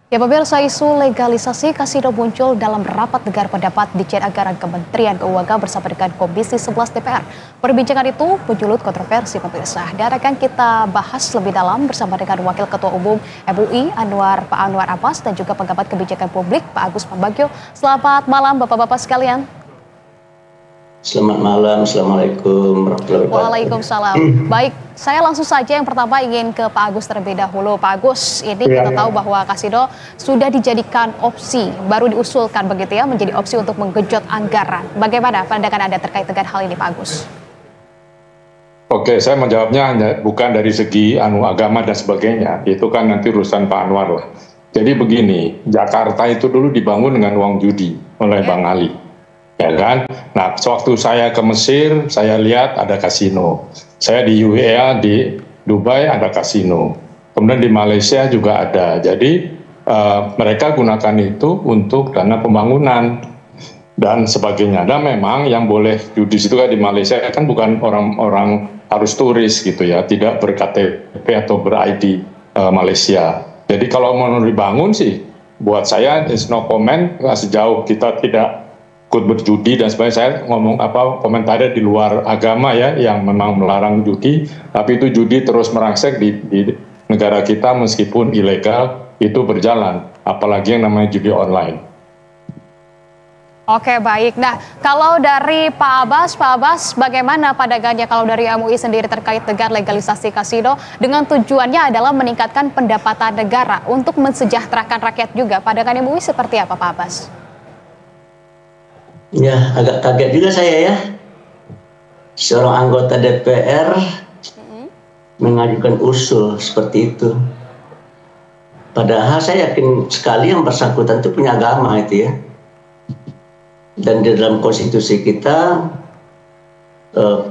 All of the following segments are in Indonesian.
Ya pemirsa, isu legalisasi kasino muncul dalam rapat dengar pendapat Ditjen Anggaran Kementerian Keuangan bersama dengan Komisi 11 DPR. Perbincangan itu menyulut kontroversi pemirsa. Dan akan kita bahas lebih dalam bersama dengan Wakil Ketua Umum MUI Pak Anwar Abbas dan juga pengamat kebijakan publik Pak Agus Pambagio. Selamat malam Bapak-Bapak sekalian. Selamat malam, Assalamualaikum warahmatullahi wabarakatuh. Waalaikumsalam. Baik, saya langsung saja yang pertama ingin ke Pak Agus terlebih dahulu. Pak Agus, ini kita tahu bahwa kasino sudah dijadikan opsi, baru diusulkan begitu ya, menjadi opsi untuk menggenjot anggaran. Bagaimana pandangan Anda terkait dengan hal ini, Pak Agus? Oke, saya menjawabnya bukan dari segi agama dan sebagainya, itu kan nanti urusan Pak Anwar lah. Jadi begini, Jakarta itu dulu dibangun dengan uang judi oleh Bang Ali. Ya kan? Nah, sewaktu saya ke Mesir, saya lihat ada kasino. Saya di UAE, di Dubai ada kasino. Kemudian di Malaysia juga ada. Jadi mereka gunakan itu untuk dana pembangunan dan sebagainya. Dan memang yang boleh judi itu kan di Malaysia kan bukan orang-orang harus turis gitu ya, tidak ber-KTP atau ber-ID Malaysia. Jadi kalau mau dibangun sih, buat saya is no comment, sejauh kita tidak ikut berjudi dan sebagainya. Saya ngomong komentarnya di luar agama ya, yang memang melarang judi, tapi itu judi terus merangsek di negara kita meskipun ilegal itu berjalan, apalagi yang namanya judi online. Oke, baik. Nah, kalau dari Pak Abbas bagaimana pandangannya kalau dari MUI sendiri terkait dengan legalisasi kasino dengan tujuannya adalah meningkatkan pendapatan negara untuk mensejahterakan rakyat juga. Pandangan MUI seperti apa, Pak Abbas? Ya, agak kaget juga saya ya. Seorang anggota DPR mengajukan usul seperti itu. Padahal saya yakin sekali yang bersangkutan itu punya agama itu ya. Dan di dalam konstitusi kita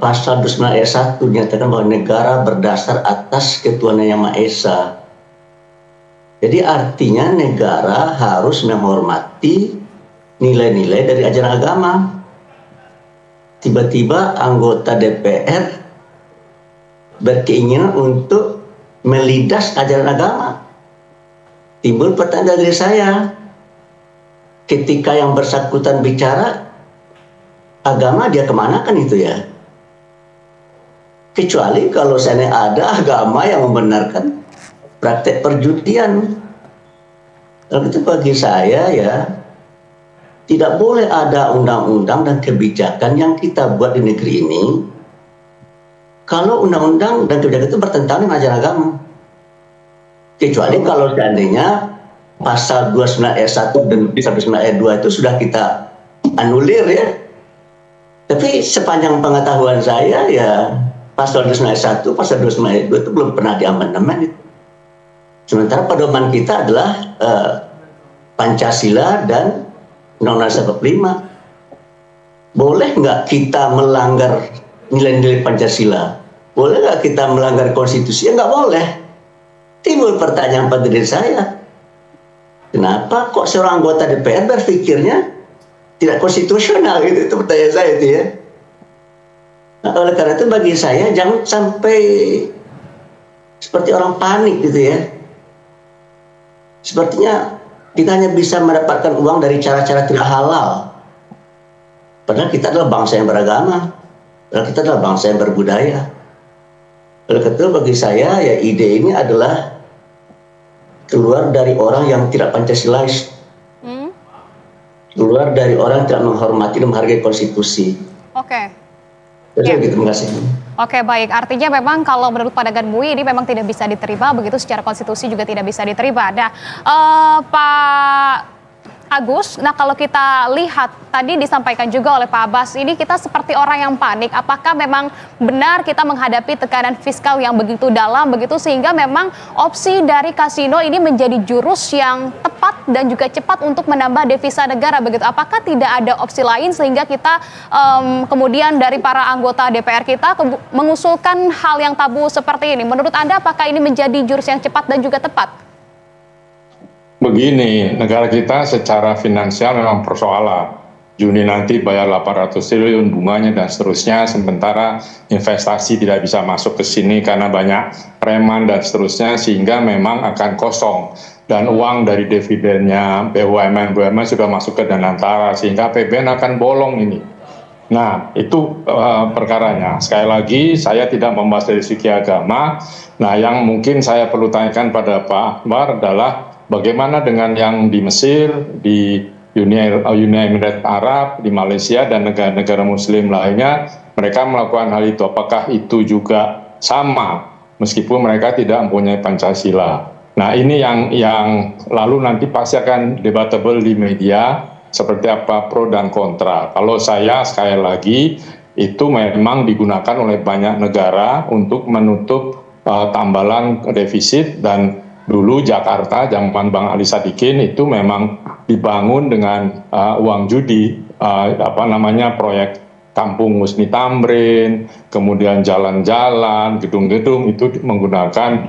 pasal 29 ayat 1 dinyatakan bahwa negara berdasar atas ketuhanan yang Maha Esa. Jadi artinya negara harus menghormati nilai-nilai dari ajaran agama. Tiba-tiba anggota DPR berkeinginan untuk melindas ajaran agama. Timbul pertanyaan dari saya, ketika yang bersangkutan bicara agama, dia kemana kan itu ya? Kecuali kalau seandainya ada agama yang membenarkan praktek perjudian. Lalu itu bagi saya ya, tidak boleh ada undang-undang dan kebijakan yang kita buat di negeri ini kalau undang-undang dan kebijakan itu bertentangan dengan ajaran agama. Kecuali kalau seandainya pasal 29 ayat 1 dan 29 ayat 2 itu sudah kita anulir ya. Tapi sepanjang pengetahuan saya ya, pasal 29 ayat 1, pasal 29 ayat 2 itu belum pernah diamandemen. Sementara pedoman kita adalah Pancasila dan Undang-Undang 45. Boleh nggak kita melanggar nilai-nilai Pancasila? Boleh nggak kita melanggar konstitusi? Ya nggak boleh. Timbul pertanyaan pada diri saya. Kenapa kok seorang anggota DPR berpikirnya tidak konstitusional? Gitu, itu pertanyaan saya itu ya. Nah, oleh karena itu bagi saya jangan sampai seperti orang panik gitu ya. Sepertinya kita hanya bisa mendapatkan uang dari cara-cara tidak halal. Padahal kita adalah bangsa yang beragama. Padahal kita adalah bangsa yang berbudaya. Oleh karena itu bagi saya ya, ide ini adalah keluar dari orang yang tidak Pancasilais. Keluar dari orang yang tidak menghormati dan menghargai konstitusi. Oke. Jadi begitu, terima kasih. Oke, baik. Artinya memang kalau menurut pandangan MUI ini memang tidak bisa diterima, begitu secara konstitusi juga tidak bisa diterima. Nah, Pak Agus, nah kalau kita lihat tadi disampaikan juga oleh Pak Abbas, ini kita seperti orang yang panik. Apakah memang benar kita menghadapi tekanan fiskal yang begitu dalam, begitu sehingga memang opsi dari kasino ini menjadi jurus yang tepat dan juga cepat untuk menambah devisa negara, begitu? Apakah tidak ada opsi lain sehingga kita kemudian dari para anggota DPR kita mengusulkan hal yang tabu seperti ini? Menurut Anda apakah ini menjadi jurus yang cepat dan juga tepat? Begini, negara kita secara finansial memang persoalan. Juni nanti bayar 800 triliun bunganya dan seterusnya, sementara investasi tidak bisa masuk ke sini karena banyak preman dan seterusnya, sehingga memang akan kosong. dan uang dari dividennya BUMN sudah masuk ke Danantara sehingga APBN akan bolong ini. Nah, itu perkaranya. Sekali lagi, saya tidak membahas dari segi agama. Nah, yang mungkin saya perlu tanyakan pada Pak Akbar adalah bagaimana dengan yang di Mesir, di Uni Emirat Arab, di Malaysia, dan negara-negara Muslim lainnya, mereka melakukan hal itu. Apakah itu juga sama, meskipun mereka tidak mempunyai Pancasila? Nah, ini yang lalu nanti pasti akan debatable di media, seperti apa pro dan kontra. Kalau saya sekali lagi itu memang digunakan oleh banyak negara untuk menutup tambalan defisit, dan dulu Jakarta zaman Bang Ali Sadikin itu memang dibangun dengan uang judi, proyek Kampung Husni Tamrin, kemudian jalan-jalan, gedung-gedung itu menggunakan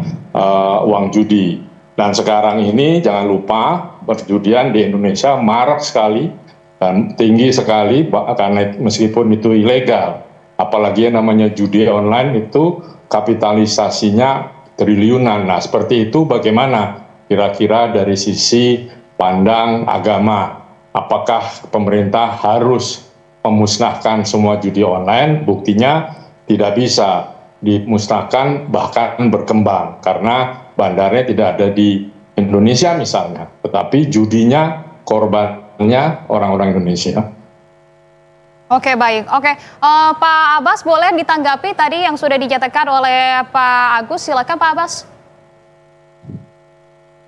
uang judi. Dan sekarang ini jangan lupa perjudian di Indonesia marak sekali dan tinggi sekali, karena meskipun itu ilegal, apalagi yang namanya judi online itu kapitalisasinya triliunan. Nah, seperti itu bagaimana kira-kira dari sisi pandang agama? Apakah pemerintah harus memusnahkan semua judi online? Buktinya tidak bisa dimusnahkan, bahkan berkembang, karena bandarnya tidak ada di Indonesia misalnya, tetapi judinya korbannya orang-orang Indonesia. Oke, baik. Oke, Pak Abbas boleh ditanggapi tadi yang sudah dinyatakan oleh Pak Agus. Silakan Pak Abbas.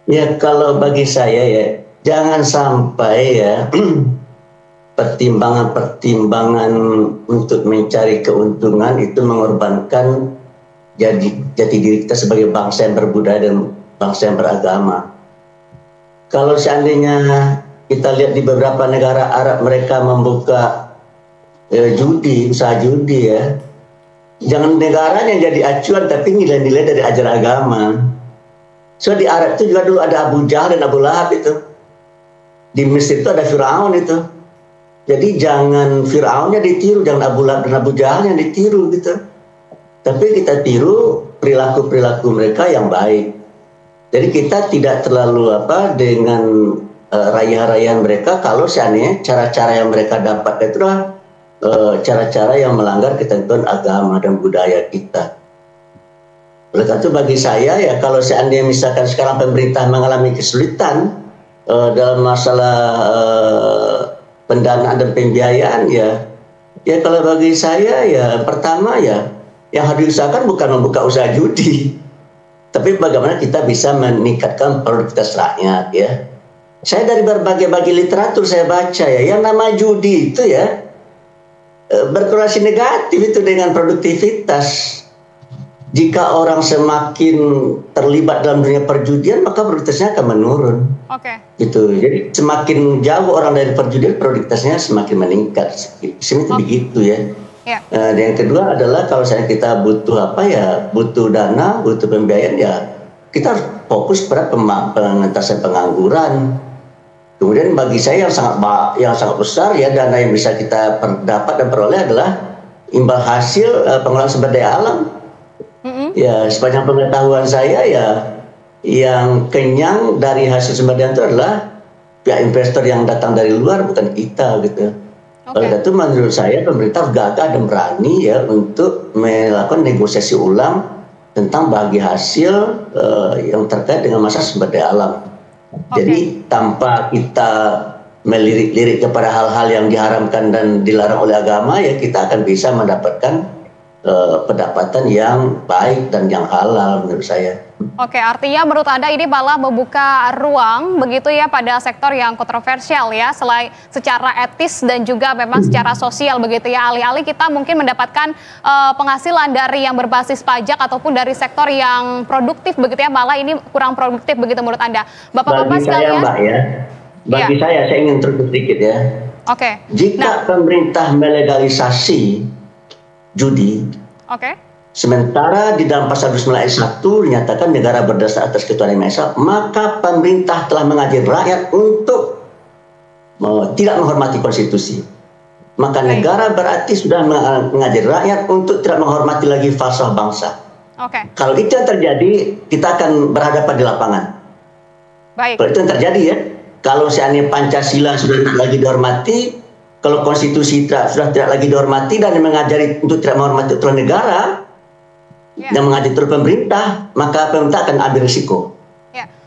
Ya, kalau bagi saya ya, jangan sampai ya pertimbangan-pertimbangan untuk mencari keuntungan itu mengorbankan jati diri kita sebagai bangsa yang berbudaya dan bangsa yang beragama. Kalau seandainya kita lihat di beberapa negara Arab, mereka membuka usaha judi ya, jangan negaranya jadi acuan, tapi nilai-nilai dari ajaran agama. So di Arab itu juga dulu ada Abu Jahal dan Abu Lahab itu. Di Mesir itu ada Firaun itu. Jadi jangan Firaunnya ditiru, jangan Abu Lahab dan Abu Jahal yang ditiru gitu. Tapi kita tiru perilaku-perilaku mereka yang baik. Jadi kita tidak terlalu dengan rayaan-rayaan mereka kalau seandainya cara-cara yang mereka dapat itu adalah cara-cara yang melanggar ketentuan agama dan budaya kita. Oleh karena itu bagi saya ya, kalau seandainya misalkan sekarang pemerintah mengalami kesulitan dalam masalah pendanaan dan pembiayaan ya kalau bagi saya ya pertama ya yang harus diusahakan bukan membuka usaha judi, tapi bagaimana kita bisa meningkatkan produktivitas rakyat ya. Saya dari berbagai literatur saya baca ya, yang nama judi itu ya berkorelasi negatif itu dengan produktivitas. Jika orang semakin terlibat dalam dunia perjudian, maka produktivitasnya akan menurun. Oke. Gitu. Jadi semakin jauh orang dari perjudian, produktivitasnya semakin meningkat. Sini begitu ya. Yeah. Dan yang kedua adalah kalau kita butuh butuh dana, butuh pembiayaan ya, kita harus fokus pada pengentasan pengangguran. Kemudian bagi saya yang sangat besar ya, dana yang bisa kita dapat dan peroleh adalah imbal hasil pengelolaan sumber daya alam. Ya, sepanjang pengetahuan saya ya, yang kenyang dari hasil sumber daya itu adalah pihak investor yang datang dari luar, bukan kita gitu. Oleh itu menurut saya pemerintah gagah dan berani ya untuk melakukan negosiasi ulang tentang bagi hasil yang terkait dengan masalah sumber daya alam. Jadi tanpa kita melirik-lirik kepada hal-hal yang diharamkan dan dilarang oleh agama ya, kita akan bisa mendapatkan pendapatan yang baik dan yang halal menurut saya. Oke, artinya menurut Anda ini malah membuka ruang begitu ya pada sektor yang kontroversial ya, selain secara etis dan juga memang secara sosial begitu ya. Alih-alih kita mungkin mendapatkan penghasilan dari yang berbasis pajak ataupun dari sektor yang produktif begitu ya, malah ini kurang produktif begitu menurut Anda. Bapak-bapak sekalian. Bagi saya ingin terus sedikit ya. Oke. Jika pemerintah melegalisasi judi, sementara di dalam pasal 29 ayat 1 dinyatakan negara berdasar atas ketuhanan Yang Maha Esa, maka pemerintah telah mengajari rakyat untuk tidak menghormati konstitusi. Maka negara berarti sudah mengajari rakyat untuk tidak menghormati lagi falsafah bangsa. Kalau itu yang terjadi, kita akan berhadapan di lapangan. Baik. Kalau itu yang terjadi ya, kalau seandainya Pancasila sudah tidak lagi dihormati, kalau konstitusi sudah tidak lagi dihormati dan yang mengajari untuk tidak menghormati aturan negara, yang mengajari aturan pemerintah, maka pemerintah akan ambil risiko.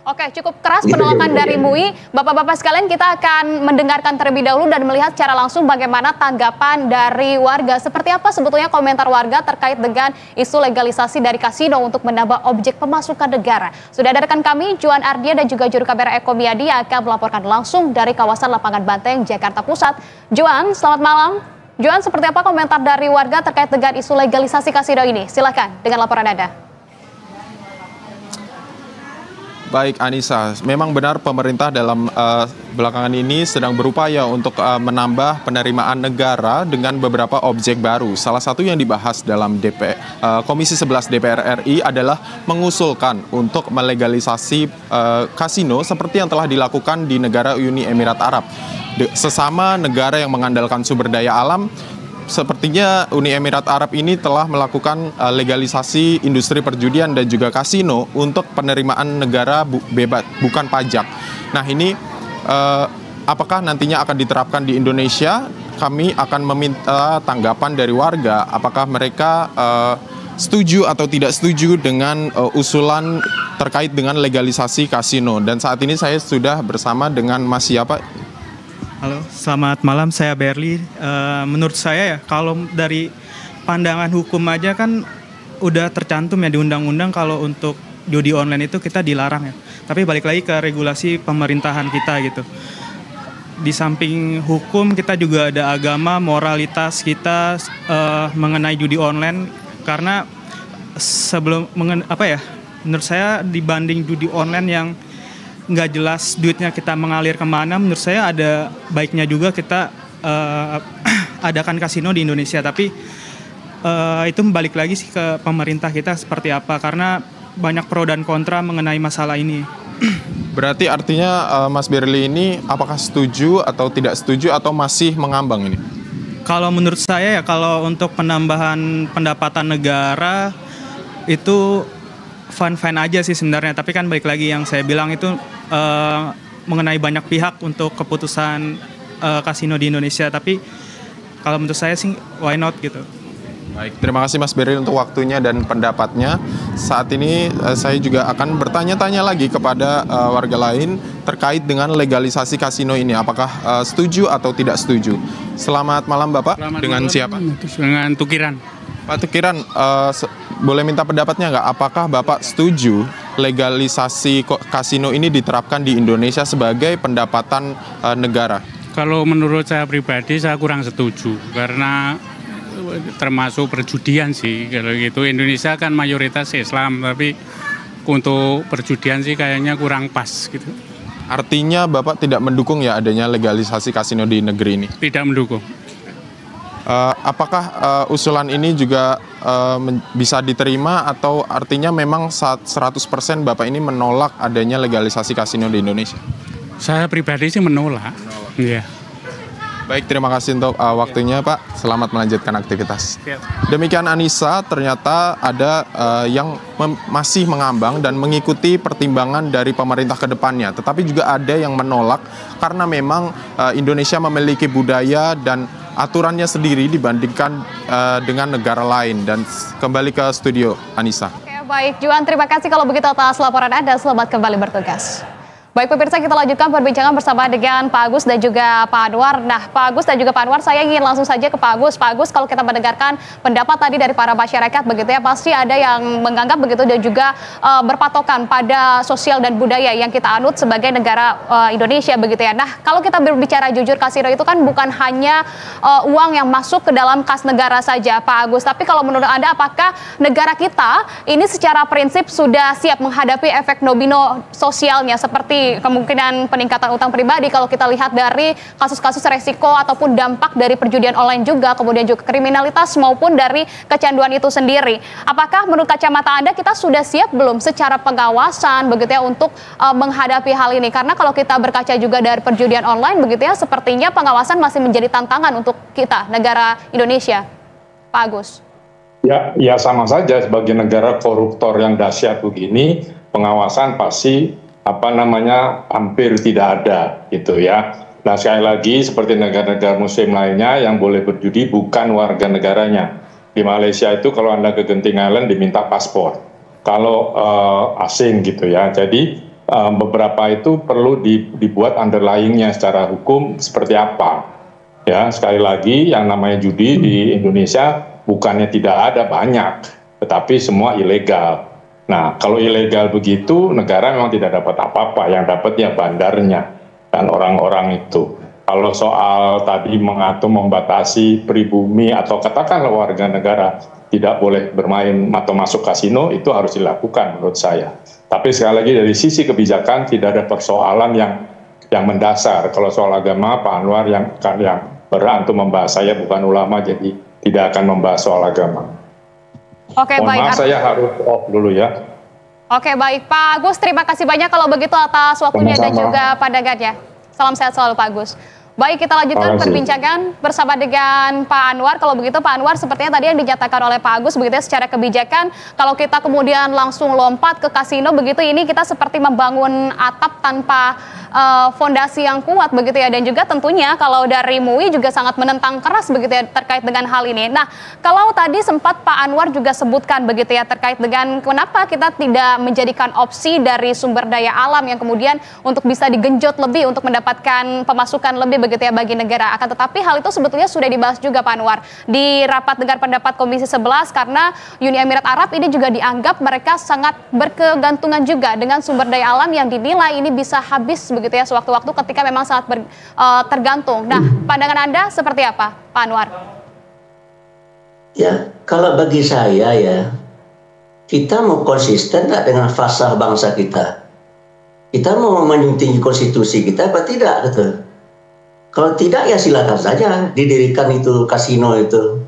Oke, cukup keras penolakan dari MUI. Bapak-bapak sekalian, kita akan mendengarkan terlebih dahulu dan melihat secara langsung bagaimana tanggapan dari warga. Seperti apa sebetulnya komentar warga terkait dengan isu legalisasi dari kasino untuk menambah objek pemasukan negara. Sudah ada rekan kami, Juan Ardia dan juga juru kamera Eko Miyadi yang akan melaporkan langsung dari kawasan Lapangan Banteng, Jakarta Pusat. Juan, selamat malam. Juan, seperti apa komentar dari warga terkait dengan isu legalisasi kasino ini? Silakan dengan laporan Anda. Baik Anissa, memang benar pemerintah dalam belakangan ini sedang berupaya untuk menambah penerimaan negara dengan beberapa objek baru. Salah satu yang dibahas dalam Komisi 11 DPR RI adalah mengusulkan untuk melegalisasi kasino seperti yang telah dilakukan di negara Uni Emirat Arab. Sesama negara yang mengandalkan sumber daya alam, sepertinya Uni Emirat Arab ini telah melakukan legalisasi industri perjudian dan juga kasino untuk penerimaan negara bebas, bukan pajak. Nah ini apakah nantinya akan diterapkan di Indonesia? Kami akan meminta tanggapan dari warga, apakah mereka setuju atau tidak setuju dengan usulan terkait dengan legalisasi kasino. Dan saat ini saya sudah bersama dengan Mas siapa? Halo, selamat malam. Saya Berli. Menurut saya ya, kalau dari pandangan hukum aja kan udah tercantum ya di undang-undang kalau untuk judi online itu kita dilarang ya. Tapi balik lagi ke regulasi pemerintahan kita gitu. Di samping hukum kita juga ada agama, moralitas kita mengenai judi online karena menurut saya dibanding judi online yang nggak jelas duitnya kita mengalir kemana, menurut saya ada baiknya juga kita adakan kasino di Indonesia. Tapi itu balik lagi sih ke pemerintah kita seperti apa, karena banyak pro dan kontra mengenai masalah ini. Berarti artinya Mas Berli ini apakah setuju atau tidak setuju atau masih mengambang ini? Kalau menurut saya ya, kalau untuk penambahan pendapatan negara itu fine-fine aja sih sebenarnya, tapi kan balik lagi yang saya bilang itu mengenai banyak pihak untuk keputusan kasino di Indonesia. Tapi kalau menurut saya sih why not gitu. Baik, terima kasih Mas Berli untuk waktunya dan pendapatnya. Saat ini saya juga akan bertanya-tanya lagi kepada warga lain terkait dengan legalisasi kasino ini. Apakah setuju atau tidak setuju? Selamat malam Bapak. Dengan siapa? Dengan Tukiran. Pak Tukiran, boleh minta pendapatnya nggak? Apakah Bapak setuju legalisasi kasino ini diterapkan di Indonesia sebagai pendapatan negara? Kalau menurut saya pribadi, saya kurang setuju. Karena termasuk perjudian sih. Kalau gitu, Indonesia kan mayoritas Islam, tapi untuk perjudian sih kayaknya kurang pas gitu. Artinya Bapak tidak mendukung ya adanya legalisasi kasino di negeri ini? Tidak mendukung. Apakah usulan ini juga bisa diterima atau artinya memang 100% Bapak ini menolak adanya legalisasi kasino di Indonesia? Saya pribadi sih menolak. Iya. Baik, terima kasih untuk waktunya Pak. Selamat melanjutkan aktivitas. Demikian Anissa, ternyata ada yang masih mengambang dan mengikuti pertimbangan dari pemerintah ke depannya. Tetapi juga ada yang menolak karena memang Indonesia memiliki budaya dan aturannya sendiri dibandingkan dengan negara lain. Dan kembali ke studio, Anissa. Oke, baik Juan, terima kasih kalau begitu atas laporan Anda. Selamat kembali bertugas. Baik pemirsa, kita lanjutkan perbincangan bersama dengan Pak Agus dan juga Pak Anwar. Nah, Pak Agus dan juga Pak Anwar, saya ingin langsung saja ke Pak Agus. Pak Agus, kalau kita mendengarkan pendapat tadi dari para masyarakat begitu ya, pasti ada yang menganggap begitu dan juga berpatokan pada sosial dan budaya yang kita anut sebagai negara Indonesia begitu ya. Nah, kalau kita berbicara jujur, kasino itu kan bukan hanya uang yang masuk ke dalam kas negara saja, Pak Agus. Tapi kalau menurut Anda, apakah negara kita ini secara prinsip sudah siap menghadapi efek domino sosialnya seperti kemungkinan peningkatan utang pribadi kalau kita lihat dari kasus-kasus resiko ataupun dampak dari perjudian online juga, kemudian juga kriminalitas maupun dari kecanduan itu sendiri. Apakah menurut kacamata Anda kita sudah siap belum secara pengawasan begitu ya untuk menghadapi hal ini? Karena kalau kita berkaca juga dari perjudian online begitu ya, sepertinya pengawasan masih menjadi tantangan untuk kita, negara Indonesia. Pak Agus. Ya sama saja sebagai negara koruptor yang dahsyat begini, pengawasan pasti hampir tidak ada gitu ya. Nah sekali lagi seperti negara-negara muslim lainnya yang boleh berjudi bukan warga negaranya. Di Malaysia itu kalau Anda ke Genting Island diminta paspor. Kalau asing gitu ya. Jadi beberapa itu perlu dibuat underlying-nya secara hukum seperti apa. Ya sekali lagi yang namanya judi di Indonesia bukannya tidak ada banyak, tetapi semua ilegal. Nah kalau ilegal begitu negara memang tidak dapat apa-apa, yang dapat ya bandarnya dan orang-orang itu. Kalau soal tadi mengatur membatasi pribumi atau katakanlah warga negara tidak boleh bermain atau masuk kasino, itu harus dilakukan menurut saya. Tapi sekali lagi dari sisi kebijakan tidak ada persoalan yang mendasar. Kalau soal agama Pak Anwar yang berat untuk membahas, saya bukan ulama jadi tidak akan membahas soal agama. Oke, baik. Maaf saya harus off dulu ya. Oke, baik. Pak Agus, terima kasih banyak kalau begitu atas waktunya dan juga pandangannya. Salam sehat selalu Pak Agus. Baik, kita lanjutkan perbincangan bersama dengan Pak Anwar. Kalau begitu Pak Anwar, sepertinya tadi yang dinyatakan oleh Pak Agus, begitu ya, secara kebijakan, kalau kita kemudian langsung lompat ke kasino, begitu ini kita seperti membangun atap tanpa fondasi yang kuat, begitu ya. Dan juga tentunya kalau dari MUI juga sangat menentang keras, begitu ya, terkait dengan hal ini. Nah, kalau tadi sempat Pak Anwar juga sebutkan, begitu ya, terkait dengan kenapa kita tidak menjadikan opsi dari sumber daya alam yang kemudian untuk bisa digenjot lebih untuk mendapatkan pemasukan lebih, begitu ya, bagi negara. Akan tetapi hal itu sebetulnya sudah dibahas juga Pak Anwar di rapat dengar pendapat Komisi 11 karena Uni Emirat Arab ini juga dianggap mereka sangat berkegantungan juga dengan sumber daya alam yang dinilai ini bisa habis, begitu ya, sewaktu-waktu ketika memang sangat tergantung. Nah, pandangan Anda seperti apa Pak Anwar? Ya, kalau bagi saya ya, kita mau konsisten nggak dengan fasah bangsa kita? Kita mau menjunjung tinggi konstitusi kita apa tidak gitu? Kalau tidak ya silakan saja didirikan itu kasino itu.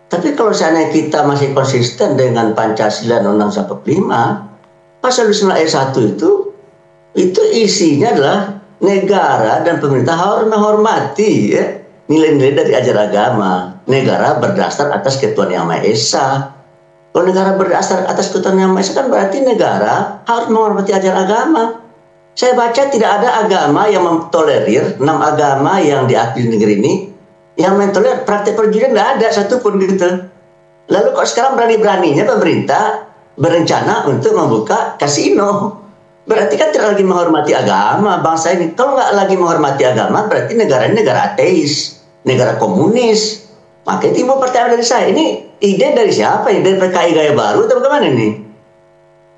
Tapi kalau seandainya kita masih konsisten dengan Pancasila dan Undang-Undang 45, pasal 29 ayat 1 itu isinya adalah negara dan pemerintah harus menghormati ya, nilai-nilai dari ajaran agama. Negara berdasar atas Ketuhanan Yang Maha Esa. Kalau negara berdasar atas Ketuhanan Yang Maha Esa kan berarti negara harus menghormati ajaran agama. Saya baca tidak ada agama yang mentolerir, 6 agama yang diakui di negeri ini yang mentolerir praktek perjudian, nggak ada satupun gitu. Lalu kok sekarang berani-beraninya pemerintah berencana untuk membuka kasino? Berarti kan tidak lagi menghormati agama bangsa ini. Kalau nggak lagi menghormati agama, berarti negara ini negara ateis, negara komunis. Makanya timbul pertanyaan dari saya, ini ide dari siapa? Ini dari PKI Gaya Baru atau bagaimana nih?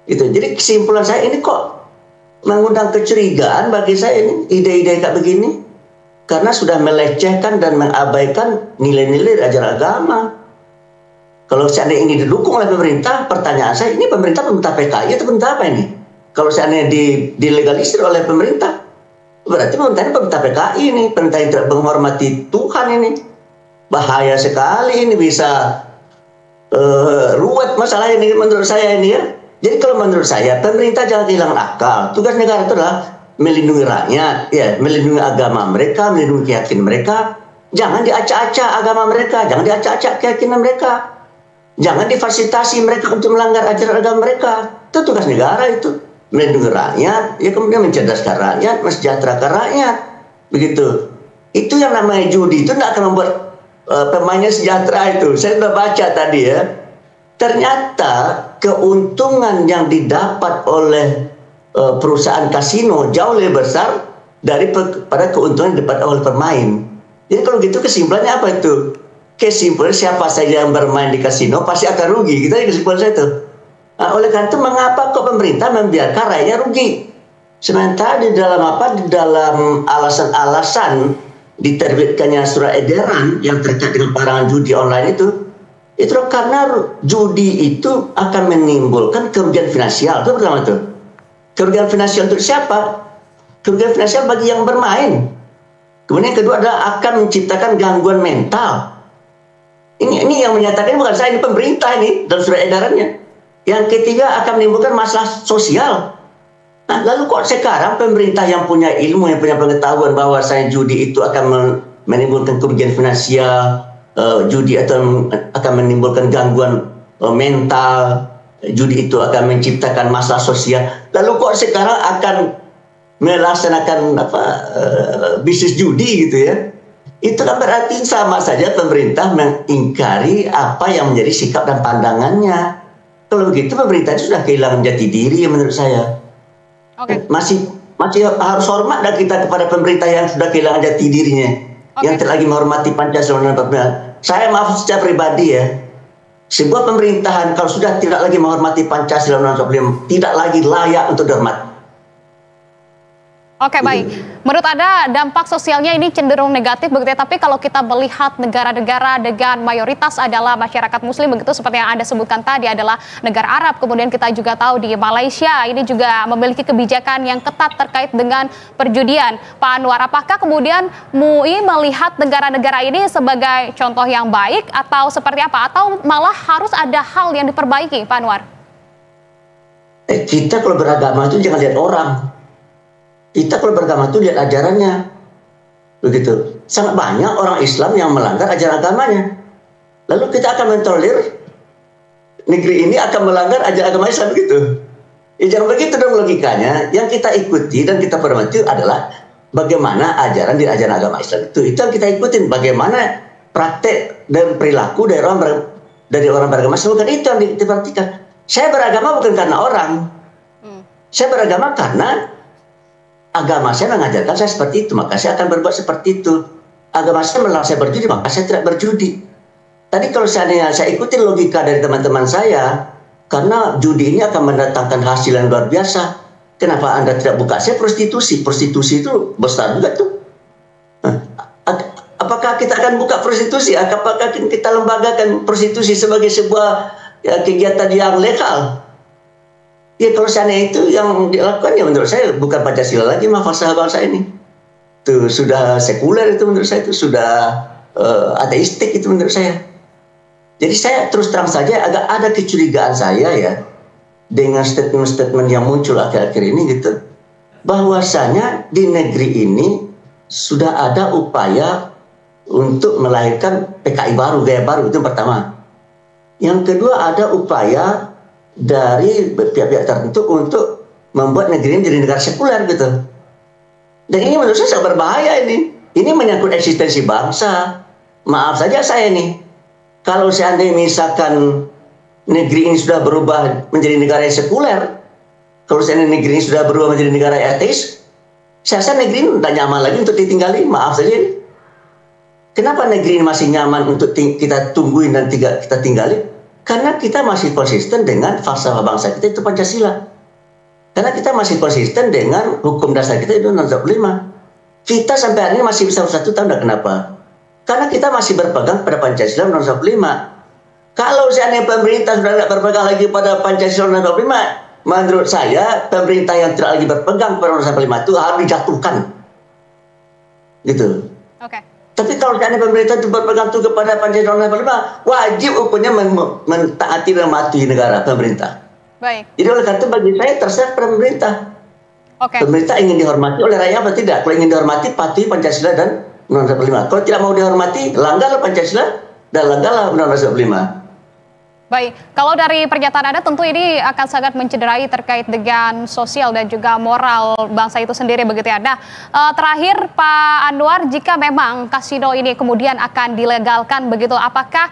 Gitu. Jadi kesimpulan saya ini kok mengundang kecurigaan bagi saya ini ide-ide kayak begini, karena sudah melecehkan dan mengabaikan nilai-nilai ajaran agama. Kalau seandainya ini didukung oleh pemerintah, pertanyaan saya, ini pemerintah PKI atau pemerintah apa ini? Kalau seandainya dilegalisir oleh pemerintah, berarti pemerintah PKI ini, pemerintah yang tidak menghormati Tuhan ini. Bahaya sekali ini, bisa ruwet masalah ini menurut saya ini ya. Jadi kalau menurut saya, pemerintah jangan kehilangan akal. Tugas negara itu adalah melindungi rakyat, ya, melindungi agama mereka, melindungi keyakinan mereka. Jangan diacak-acak agama mereka, jangan diacak-acak keyakinan mereka. Jangan difasilitasi mereka untuk melanggar ajaran agama mereka. Itu tugas negara itu. Melindungi rakyat, ya kemudian mencerdaskan rakyat, mensejahterakan rakyat. Begitu. Itu yang namanya judi, itu tidak akan membuat pemainnya sejahtera itu. Saya sudah baca tadi ya. Ternyata keuntungan yang didapat oleh perusahaan kasino jauh lebih besar daripada keuntungan yang didapat oleh pemain. Jadi kalau gitu kesimpulannya apa itu? Kesimpulan siapa saja yang bermain di kasino pasti akan rugi. Kita kesimpulan saya itu. Nah, oleh karena itu mengapa kok pemerintah membiarkan rakyatnya rugi? Sementara di dalam alasan-alasan diterbitkannya surat edaran yang terkait dengan larangan judi online itu karena judi itu akan menimbulkan kerugian finansial. Itu pertama itu. Kerugian finansial untuk siapa? Kerugian finansial bagi yang bermain. Kemudian yang kedua adalah akan menciptakan gangguan mental. Ini yang menyatakan bukan saya, ini pemerintah ini dalam surat edarannya. Yang ketiga akan menimbulkan masalah sosial. Nah, lalu kok sekarang pemerintah yang punya ilmu, yang punya pengetahuan bahwa judi itu akan menimbulkan kerugian finansial, judi atau akan menimbulkan gangguan mental, judi itu akan menciptakan masalah sosial. Lalu kok sekarang akan melaksanakan bisnis judi gitu ya? Itu kan berarti sama saja pemerintah mengingkari apa yang menjadi sikap dan pandangannya. Kalau begitu pemerintah itu sudah kehilangan jati diri menurut saya. Masih harus hormat dan kita kepada pemerintah yang sudah kehilangan jati dirinya, yang tidak lagi menghormati Pancasila dan Pancasila. Saya maaf secara pribadi ya, sebuah pemerintahan kalau sudah tidak lagi menghormati Pancasila dan Pancasila tidak lagi layak untuk dihormati. Oke, baik. Menurut Anda dampak sosialnya ini cenderung negatif begitu ya, tapi kalau kita melihat negara-negara dengan mayoritas adalah masyarakat muslim begitu seperti yang Anda sebutkan tadi adalah negara Arab, kemudian kita juga tahu di Malaysia ini juga memiliki kebijakan yang ketat terkait dengan perjudian. Pak Anwar, apakah kemudian MUI melihat negara-negara ini sebagai contoh yang baik atau seperti apa? Atau malah harus ada hal yang diperbaiki, Pak Anwar? Kita kalau beragama itu jangan lihat orang. Kita kalau beragama itu lihat ajarannya, begitu. Sangat banyak orang Islam yang melanggar ajaran agamanya. Lalu kita akan mentolerir negeri ini akan melanggar ajaran agama Islam begitu. Ya jangan begitu dong logikanya. Yang kita ikuti dan kita hormati adalah bagaimana ajaran di ajaran agama Islam itu. Itu yang kita ikutin. Bagaimana praktek dan perilaku dari orang beragama Islam. Bukan itu yang diperhatikan. Saya beragama bukan karena orang. Saya beragama karena agama saya mengajarkan saya seperti itu, maka saya akan berbuat seperti itu. Agama saya melarang saya berjudi, maka saya tidak berjudi. Tadi kalau seandainya saya ikutin logika dari teman-teman saya, karena judi ini akan mendatangkan hasil yang luar biasa. Kenapa Anda tidak buka? Saya prostitusi. Prostitusi itu besar juga tuh. Apakah kita akan buka prostitusi? Apakah kita lembagakan prostitusi sebagai sebuah kegiatan yang legal? Ya kalau seandainya itu yang dilakukan ya menurut saya bukan Pancasila lagi mah falsafah bangsa ini. Itu sudah sekuler, itu menurut saya itu sudah ateistik itu menurut saya. Jadi saya terus terang saja agak ada kecurigaan saya ya dengan statement-statement yang muncul akhir-akhir ini gitu. Bahwasanya di negeri ini sudah ada upaya untuk melahirkan PKI baru, gaya baru, itu yang pertama. Yang kedua ada upaya dari pihak-pihak tertentu untuk membuat negeri ini menjadi negara sekuler gitu. Dan ini menurut saya sangat berbahaya ini. Ini menyangkut eksistensi bangsa. Maaf saja saya nih, kalau seandainya misalkan negeri ini sudah berubah menjadi negara yang sekuler, kalau seandainya negeri ini sudah berubah menjadi negara ateis, saya rasa negeri ini tidak nyaman lagi untuk ditinggali. Maaf saja ini. Kenapa negeri ini masih nyaman untuk kita tungguin dan kita tinggali? Karena kita masih konsisten dengan falsafah bangsa kita itu Pancasila. Karena kita masih konsisten dengan hukum dasar kita itu Undang-Undang 45. Kita sampai hari ini masih bisa bersatu, tahu enggak kenapa? Karena kita masih berpegang pada Pancasila Undang-Undang 45. Kalau seandainya pemerintah sudah tidak berpegang lagi pada Pancasila Undang-Undang 45, menurut saya pemerintah yang tidak lagi berpegang pada Undang-Undang 45 itu harus dijatuhkan. Gitu. Oke. Tapi kalau seandainya pemerintah itu berpegang teguh kepada Pancasila Undang-Undang 45, wajib hukumnya mentaati dan mematuhi negara pemerintah. Baik. Jadi oleh karena itu bagi saya terserah pada pemerintah. Pemerintah ingin dihormati oleh rakyat atau tidak? Kalau ingin dihormati, patuhi Pancasila dan Undang-Undang 45. Kalau tidak mau dihormati, langgarlah Pancasila dan langgarlah Undang-Undang 45. Baik, kalau dari pernyataan Anda tentu ini akan sangat mencederai terkait dengan sosial dan juga moral bangsa itu sendiri begitu ya. Nah, terakhir Pak Anwar, jika memang kasino ini kemudian akan dilegalkan begitu, apakah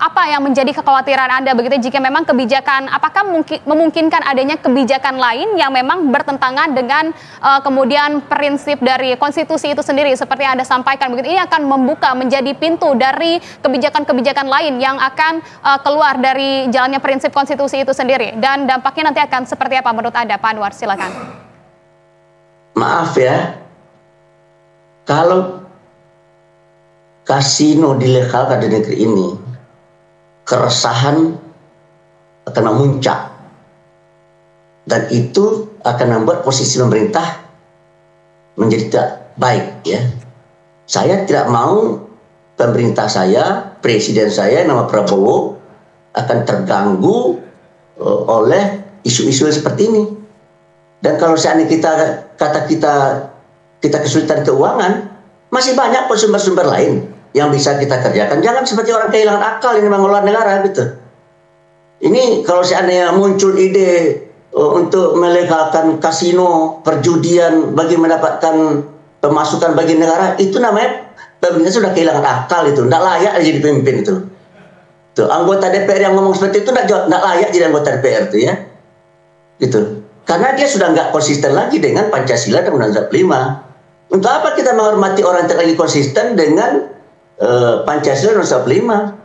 apa yang menjadi kekhawatiran Anda begitu jika memang kebijakan, apakah memungkinkan adanya kebijakan lain yang memang bertentangan dengan kemudian prinsip dari konstitusi itu sendiri seperti yang Anda sampaikan begitu, ini akan membuka menjadi pintu dari kebijakan-kebijakan lain yang akan keluar dari jalannya prinsip konstitusi itu sendiri, dan dampaknya nanti akan seperti apa menurut Anda, Pak Anwar? Silakan. Maaf ya, kalau kasino dilegalkan di negeri ini, keresahan akan memuncak, dan itu akan membuat posisi pemerintah menjadi tidak baik ya. Saya tidak mau pemerintah saya, presiden saya nama Prabowo akan terganggu oleh isu-isu seperti ini. Dan kalau seandainya kita kesulitan keuangan, masih banyak sumber-sumber lain yang bisa kita kerjakan. Jangan seperti orang kehilangan akal ini mengelola negara gitu. Ini kalau seandainya muncul ide untuk melegalkan kasino, perjudian bagi mendapatkan pemasukan bagi negara, itu namanya pemerintah sudah kehilangan akal itu, tidak layak jadi pemimpin itu. Tuh, anggota DPR yang ngomong seperti itu tidak layak jadi anggota DPR itu ya. Gitu. Karena dia sudah nggak konsisten lagi dengan Pancasila dan Undang-Undang 45. Untuk apa kita menghormati orang yang tidak lagi konsisten dengan Pancasila dan Undang-Undang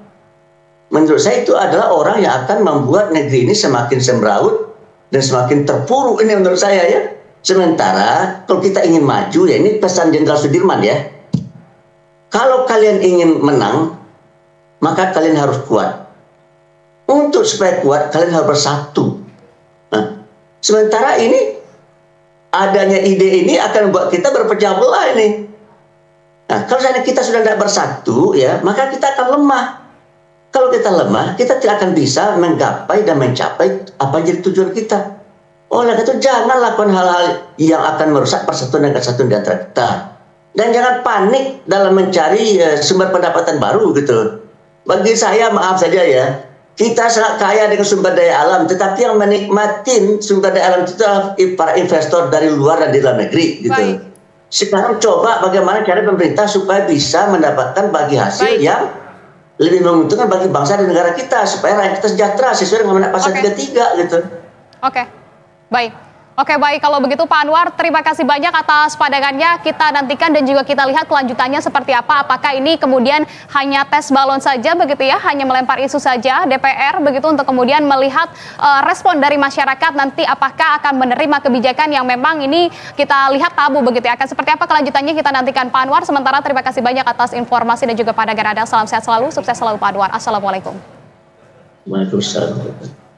45? Menurut saya itu adalah orang yang akan membuat negeri ini semakin semraut dan semakin terpuruk, ini menurut saya ya. Sementara kalau kita ingin maju, ya ini pesan Jenderal Sudirman ya. Kalau kalian ingin menang, maka kalian harus kuat. Untuk supaya kuat, kalian harus bersatu. Nah, sementara ini adanya ide ini akan membuat kita berpecah belah ini. Nah, kalau misalnya kita sudah tidak bersatu, ya, maka kita akan lemah. Kalau kita lemah, kita tidak akan bisa menggapai dan mencapai apa yang jadi tujuan kita. Oleh karena itu, jangan lakukan hal-hal yang akan merusak persatuan dan kesatuan di antara kita. Dan jangan panik dalam mencari sumber pendapatan baru gitu. Bagi saya, maaf saja ya, kita sangat kaya dengan sumber daya alam, tetapi yang menikmatin sumber daya alam itu adalah para investor dari luar dan di dalam negeri gitu. Baik. Sekarang coba bagaimana cara pemerintah supaya bisa mendapatkan bagi hasil yang lebih menguntungkan bagi bangsa dan negara kita, supaya rakyat kita sejahtera sesuai dengan Amanat Pasal 33 gitu. Oke, baik. Oke, baik. Kalau begitu Pak Anwar, terima kasih banyak atas pandangannya. Kita nantikan dan juga kita lihat kelanjutannya seperti apa. Apakah ini kemudian hanya tes balon saja begitu ya, hanya melempar isu saja DPR begitu untuk kemudian melihat respon dari masyarakat nanti apakah akan menerima kebijakan yang memang ini kita lihat tabu begitu ya. Akan seperti apa kelanjutannya kita nantikan Pak Anwar. Sementara terima kasih banyak atas informasi dan juga pandangan Anda. Salam sehat selalu, sukses selalu Pak Anwar. Assalamualaikum. Waalaikumsalam.